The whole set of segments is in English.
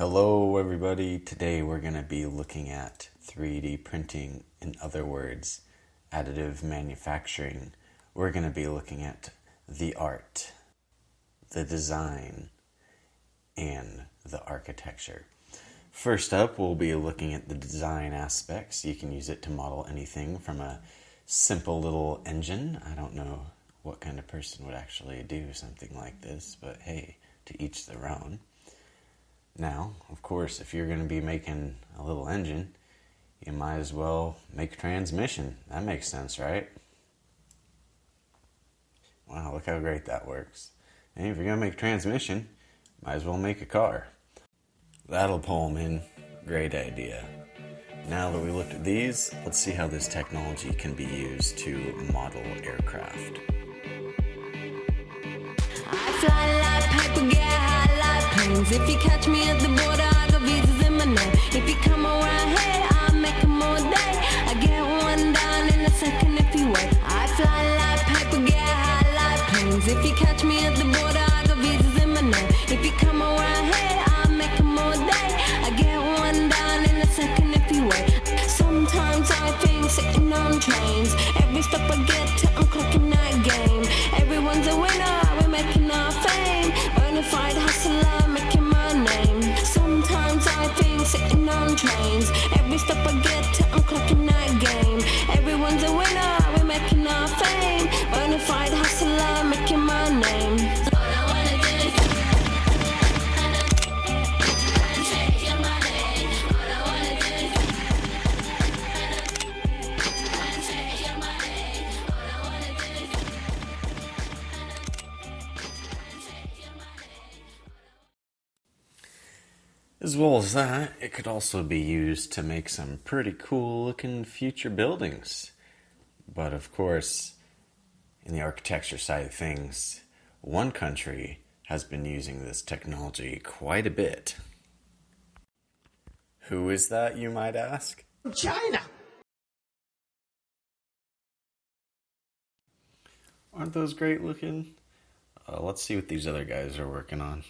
Hello everybody, today we're going to be looking at 3D printing, in other words, additive manufacturing. We're going to be looking at the art, the design, and the architecture. First up, we'll be looking at the design aspects. You can use it to model anything from a simple little engine. I don't know what kind of person would actually do something like this, but hey, to each their own. Now, of course, if you're going to be making a little engine, you might as well make a transmission. That makes sense, right? Wow, look how great that works. And if you're going to make a transmission, might as well make a car. That'll pull them in. Great idea. Now that we looked at these, let's see how this technology can be used to model aircraft. I fly like paper, get high like planes. If you catch me at the border, I got visas in my name. If you come around here, I'll make them all day. I get one down in a second if you wait. I fly like paper, get high like planes. If you catch me at the border, I got visas in my name. If you come around here, I'll make them all day. I get one down in a second if you wait. Sometimes I think sitting on trains. Every step I get to, I'm clocking that game. Everyone's a winner, we're making our fame. Bonafide hustler, making my name. Sometimes I think sitting on trains. Every step I get to, I'm clocking that game. Everyone's a winner, we're making our fame. Bonafide hustler, making my name. All I wanna do is take your money. All I wanna do is take your money. All I wanna do is take your money. As well as that, it could also be used to make some pretty cool looking future buildings. But of course, in the architecture side of things, one country has been using this technology quite a bit. Who is that, you might ask? China. Aren't those great looking? Let's see what these other guys are working on.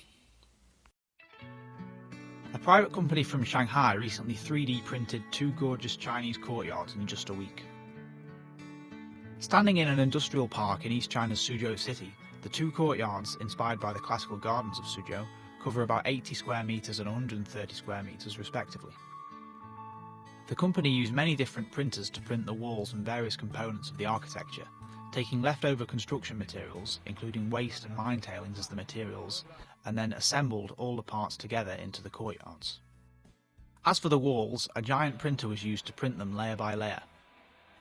A private company from Shanghai recently 3D printed 2 gorgeous Chinese courtyards in just a week. Standing in an industrial park in East China's Suzhou city, the 2 courtyards, inspired by the classical gardens of Suzhou, cover about 80 square metres and 130 square metres respectively. The company used many different printers to print the walls and various components of the architecture, taking leftover construction materials, including waste and mine tailings as the materials, and then assembled all the parts together into the courtyards. As for the walls, a giant printer was used to print them layer by layer.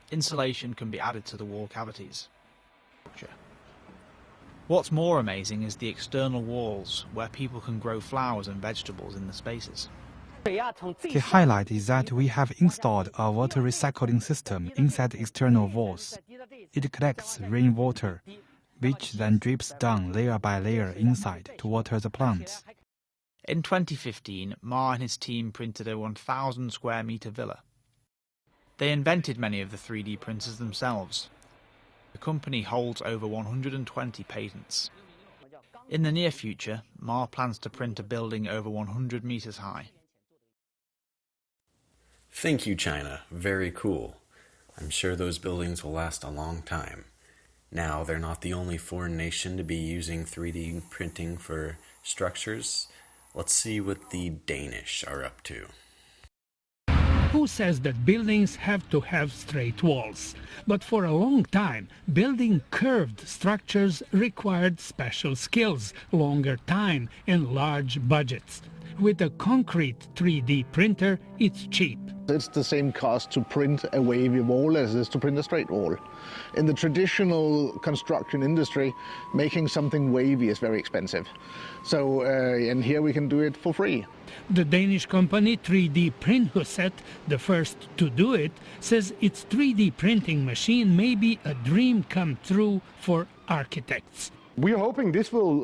Insulation can be added to the wall cavities. What's more amazing is the external walls, where people can grow flowers and vegetables in the spaces. The highlight is that we have installed a water recycling system inside the external walls. It collects rainwater, which then drips down layer by layer inside to water the plants. In 2015, Ma and his team printed a 1,000 square metre villa. They invented many of the 3D printers themselves. The company holds over 120 patents. In the near future, Ma plans to print a building over 100 metres high. Thank you, China. Very cool. I'm sure those buildings will last a long time. Now, they're not the only foreign nation to be using 3D printing for structures. Let's see what the Danish are up to. Who says that buildings have to have straight walls? But for a long time, building curved structures required special skills, longer time, and large budgets. With a concrete 3D printer, it's cheap. It's the same cost to print a wavy wall as it is to print a straight wall. In the traditional construction industry, making something wavy is very expensive. So, and here we can do it for free. The Danish company 3D Printhuset, the first to do it, says its 3D printing machine may be a dream come true for architects. We are hoping this will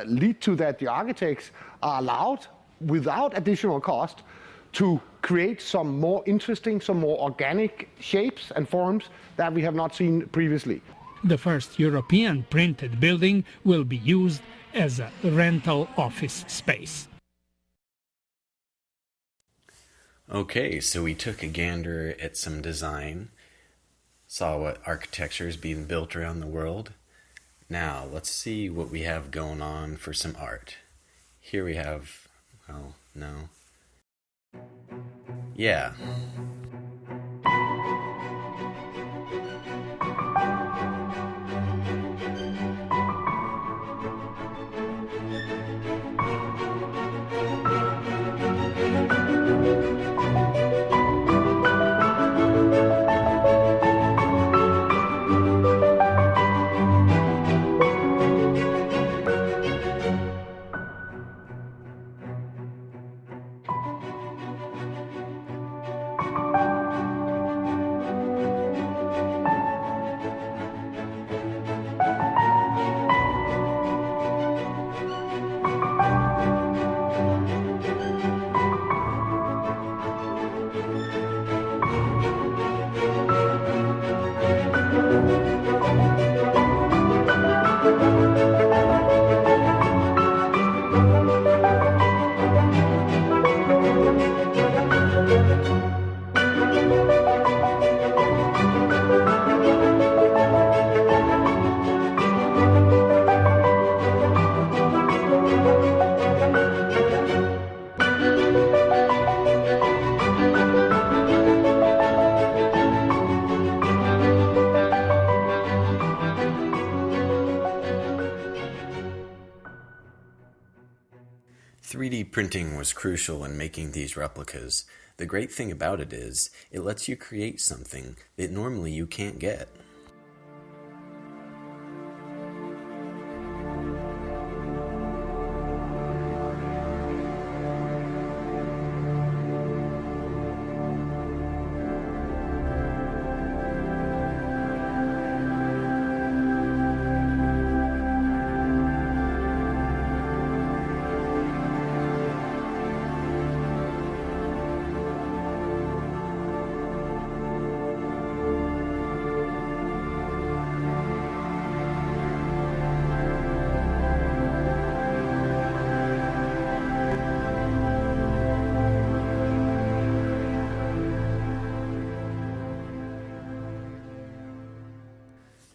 lead to that the architects are allowed, without additional cost, to create some more interesting, some more organic shapes and forms that we have not seen previously. The first European printed building will be used as a rental office space. Okay, so we took a gander at some design, saw what architecture is being built around the world. Now, let's see what we have going on for some art. Here we have, well, no. Yeah. "3D printing was crucial in making these replicas. The great thing about it is, it lets you create something that normally you can't get."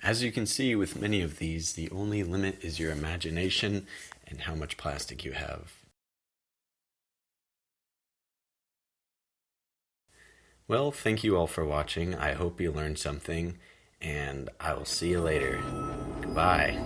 As you can see with many of these, the only limit is your imagination and how much plastic you have. Well, thank you all for watching. I hope you learned something, and I will see you later. Goodbye.